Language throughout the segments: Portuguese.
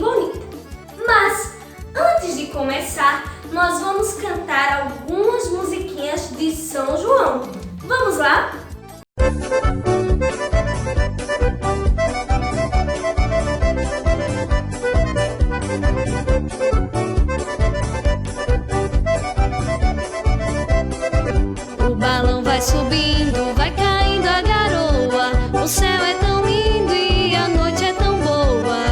bonita. Mas, antes de começar, nós vamos cantar algumas musiquinhas de São João. Vamos lá? O balão vai subindo, vai caindo a garoa. O céu é tão lindo e a noite é tão boa.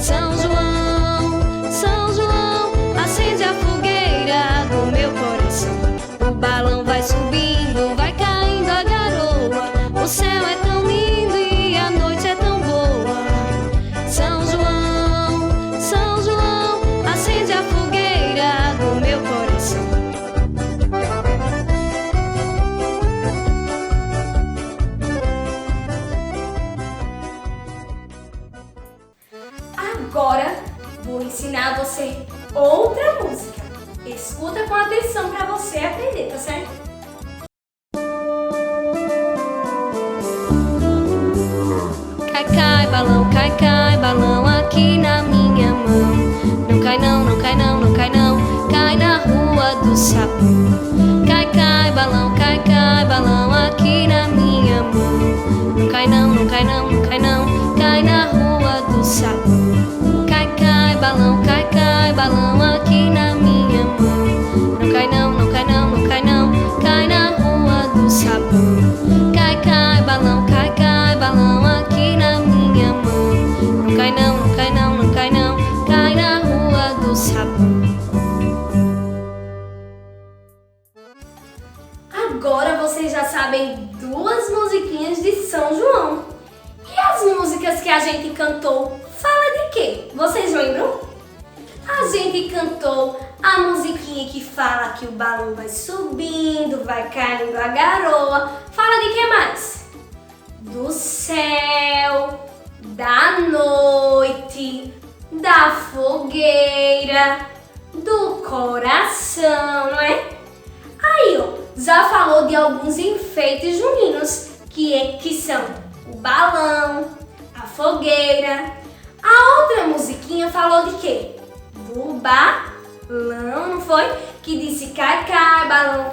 São João, acende a fogueira do meu coração. O balão vai subindo, vai caindo a garoa. O céu é tão lindo e a noite é tão boa. São João, acende a fogueira do meu coração. Agora vou ensinar você outra música. Escuta com atenção para você aprender, tá certo? Cai, balão aqui na minha mão. Não cai não, não cai não, não cai não. Cai na rua do sabão. Cai, balão aqui na minha mão. Não cai não, não cai não, não cai não. Cai na rua do sabão. Cai, balão aqui na minha mão. Não cai não, não cai não, não cai não. Cai na rua do sabão. Cai, balão aqui na minha mão. Não cai não, não cai não, não cai não. Cai na rua do sabão. Agora vocês já sabem duas musiquinhas de São João. E as músicas que a gente cantou, fala de quê? Vocês lembram? A gente cantou a musiquinha que fala que o balão vai subindo, vai caindo a garoa. Fala de que mais? Do céu, da noite, da fogueira, do coração, não é? Aí, ó, já falou de alguns enfeites juninos, que são o balão, a fogueira. A outra musiquinha falou de quê? Do balão, não foi? Que disse cai, balão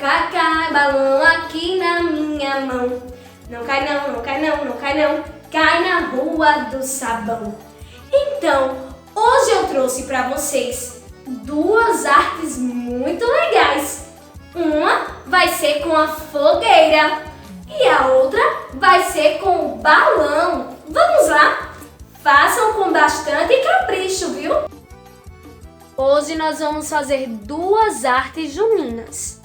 aqui na minha mão. Não cai não, não cai não, não cai não. Cai na rua do sabão. Então, hoje eu trouxe para vocês duas artes muito legais. Uma vai ser com a fogueira e a outra vai ser com o balão. Vamos lá? Façam com bastante capricho, viu? Hoje nós vamos fazer duas artes juninas.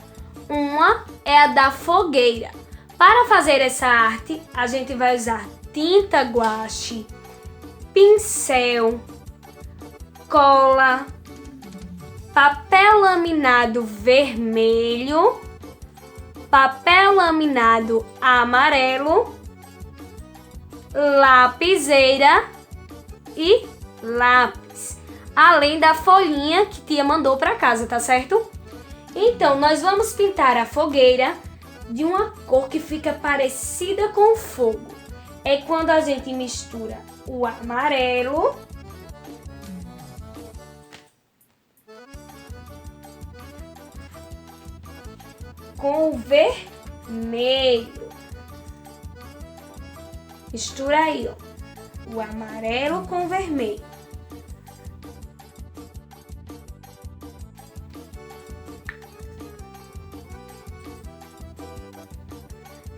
Uma é a da fogueira. Para fazer essa arte, a gente vai usar tinta guache, pincel, cola, papel laminado vermelho, papel laminado amarelo, lapiseira e lápis, além da folhinha que tia mandou para casa, tá certo? Então, nós vamos pintar a fogueira de uma cor que fica parecida com o fogo. É quando a gente mistura o amarelo com o vermelho. Mistura aí, ó, o amarelo com o vermelho.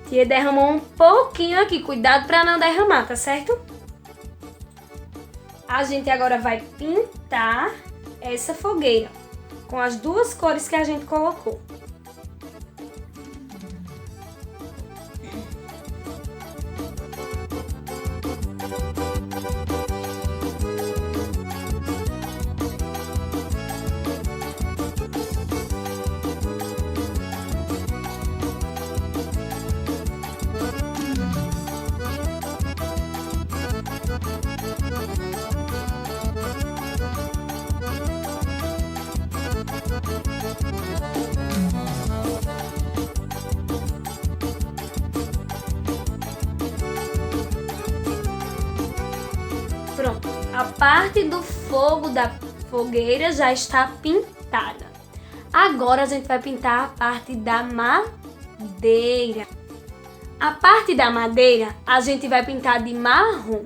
Tia derramou um pouquinho aqui, cuidado para não derramar, tá certo? A gente agora vai pintar essa fogueira com as duas cores que a gente colocou. parte do fogo da fogueira já está pintada. Agora a gente vai pintar a parte da madeira. A parte da madeira a gente vai pintar de marrom.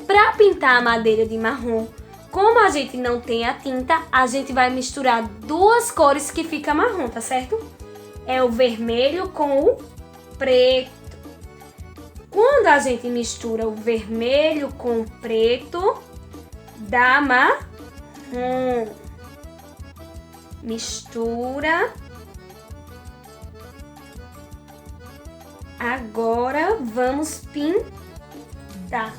Para pintar a madeira de marrom, como a gente não tem a tinta, a gente vai misturar duas cores que fica marrom, tá certo? É o vermelho com o preto. Quando a gente mistura o vermelho com o preto, dá marrom. Mistura. Agora vamos pintar.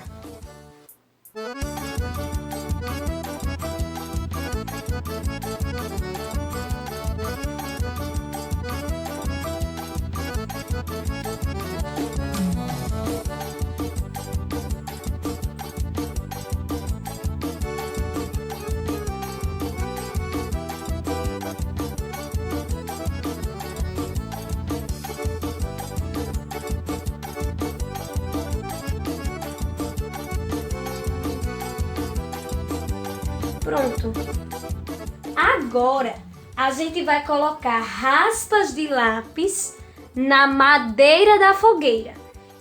Pronto. Agora a gente vai colocar raspas de lápis na madeira da fogueira.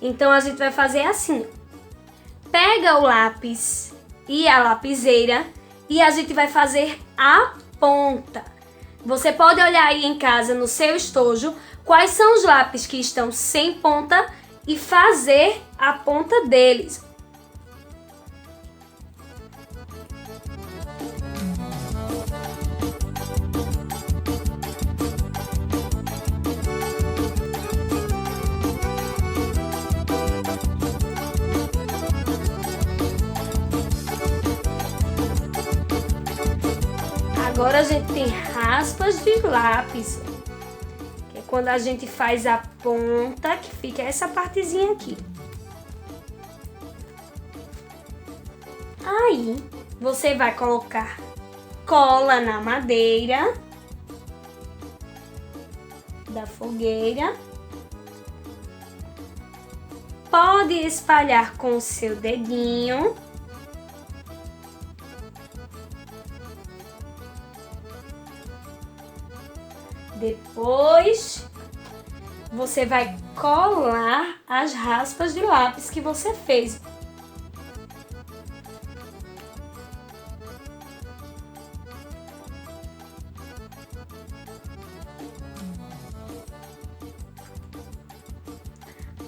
Então a gente vai fazer assim. Pega o lápis e a lapiseira e a gente vai fazer a ponta. Você pode olhar aí em casa no seu estojo quais são os lápis que estão sem ponta e fazer a ponta deles. Agora a gente tem raspas de lápis, que é quando a gente faz a ponta, que fica essa partezinha aqui. Aí você vai colocar cola na madeira da fogueira. Pode espalhar com o seu dedinho. Depois, você vai colar as raspas de lápis que você fez.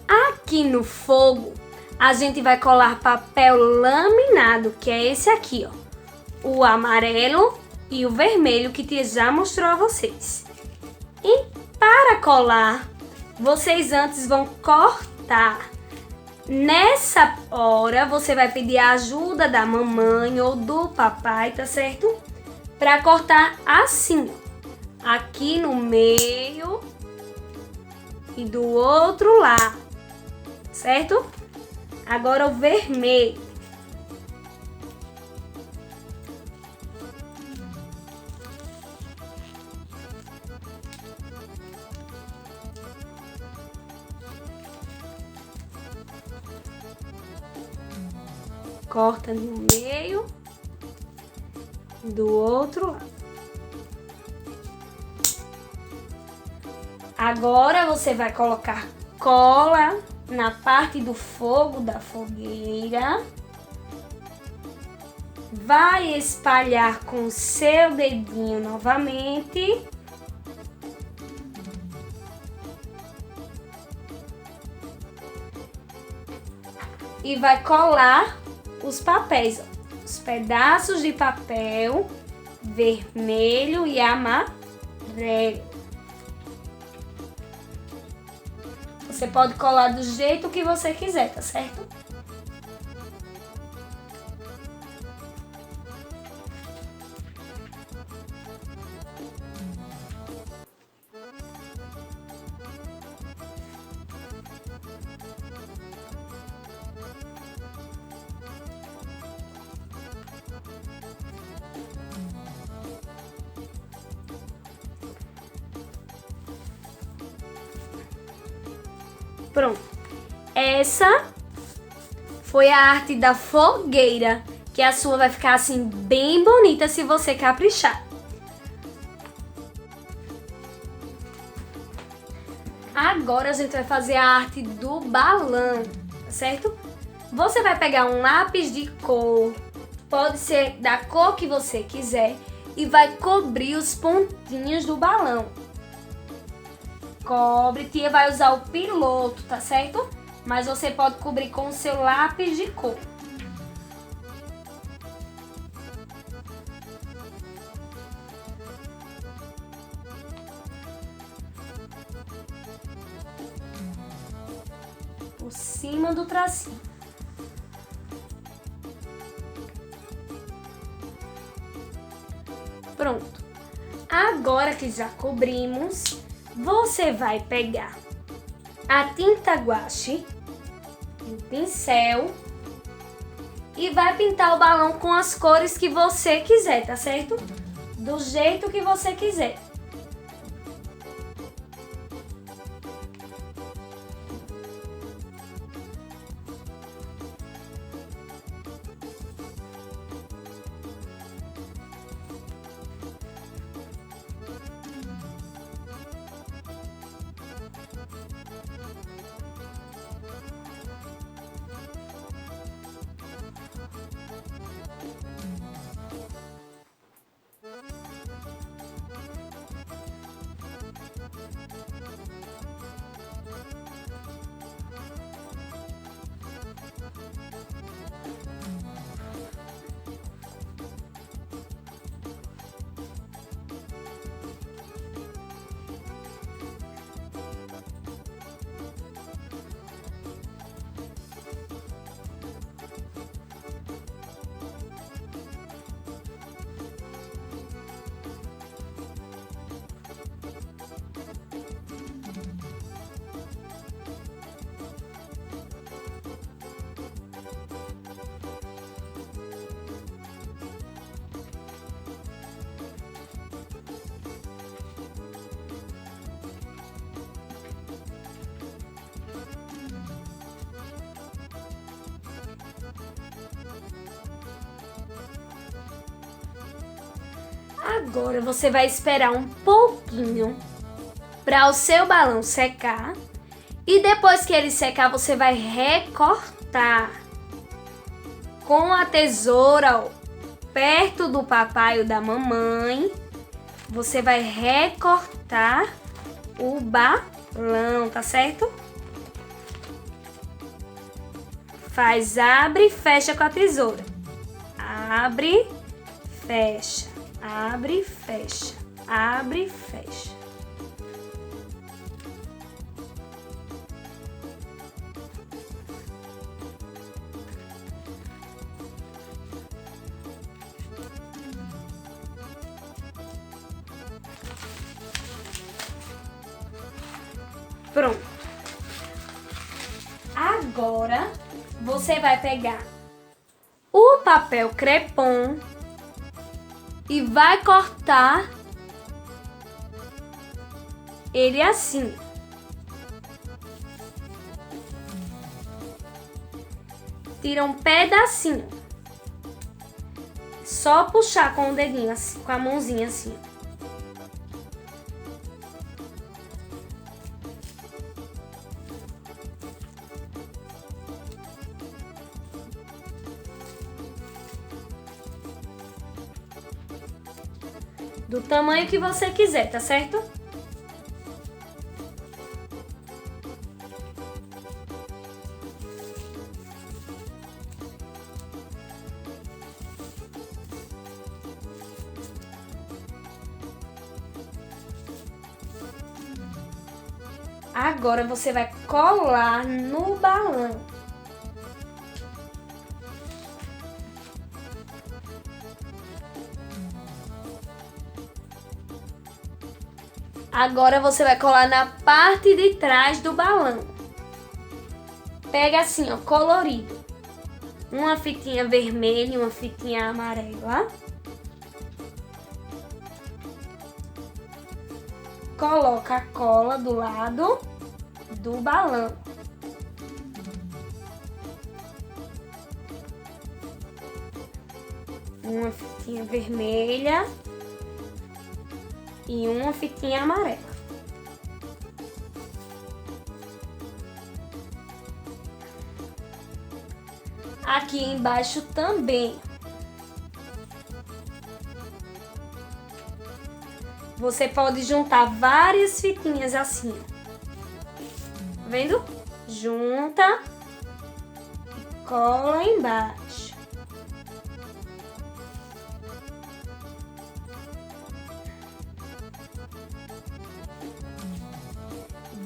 Aqui no fogo, a gente vai colar papel laminado, que é esse aqui, ó. O amarelo e o vermelho que Tia já mostrou a vocês. E para colar, vocês antes vão cortar. Nessa hora, você vai pedir a ajuda da mamãe ou do papai, tá certo? Para cortar assim, ó. Aqui no meio e do outro lado, certo? Agora o vermelho. Corta no meio do outro lado. Agora você vai colocar cola na parte do fogo da fogueira. Vai espalhar com o seu dedinho novamente. E vai colar os papéis, ó, os pedaços de papel vermelho e amarelo. Você pode colar do jeito que você quiser, tá certo? Pronto. Essa foi a arte da fogueira. que a sua vai ficar assim bem bonita se você caprichar. Agora a gente vai fazer a arte do balão, tá certo? Você vai pegar um lápis de cor, pode ser da cor que você quiser, e vai cobrir os pontinhos do balão. Cobre, tia vai usar o piloto, tá certo? Mas você pode cobrir com o seu lápis de cor. Por cima do tracinho. Pronto. Agora que já cobrimos, você vai pegar a tinta guache, o pincel e vai pintar o balão com as cores que você quiser, tá certo? Do jeito que você quiser. Agora você vai esperar um pouquinho para o seu balão secar e depois que ele secar você vai recortar com a tesoura, ó, perto do papai ou da mamãe. Você vai recortar o balão, tá certo? Faz abre e fecha com a tesoura. Abre, fecha. Abre, fecha, abre, fecha. Pronto. Agora você vai pegar o papel crepom e vai cortar ele assim. Tira um pedacinho. Só puxar com o dedinho assim, com a mãozinha assim. Do tamanho que você quiser, tá certo? Agora você vai colar no balão. Agora você vai colar na parte de trás do balão. Pega assim, ó, colorido. Uma fitinha vermelha e uma fitinha amarela. Coloca a cola do lado do balão. uma fitinha vermelha e uma fitinha amarela. Aqui embaixo também. Você pode juntar várias fitinhas assim. Tá vendo? Junta e cola embaixo.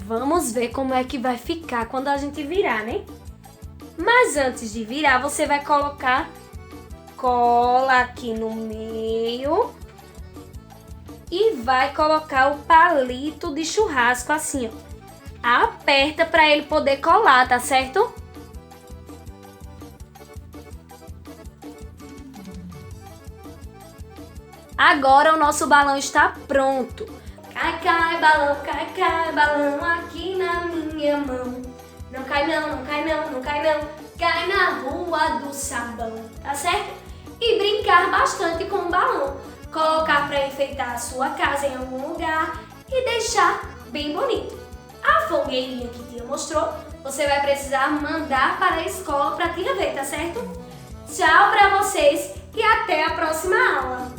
Vamos ver como é que vai ficar quando a gente virar, né? Mas antes de virar, você vai colocar cola aqui no meio e vai colocar o palito de churrasco assim, ó. Aperta para ele poder colar, tá certo? Agora o nosso balão está pronto. Cai, cai, balão aqui na minha mão. Não cai não, não cai não, não cai não. Cai na rua do sabão, tá certo? E brincar bastante com o balão. Colocar para enfeitar a sua casa em algum lugar e deixar bem bonito. A fogueirinha que tia mostrou, você vai precisar mandar para a escola para tia ver, tá certo? Tchau para vocês e até a próxima aula!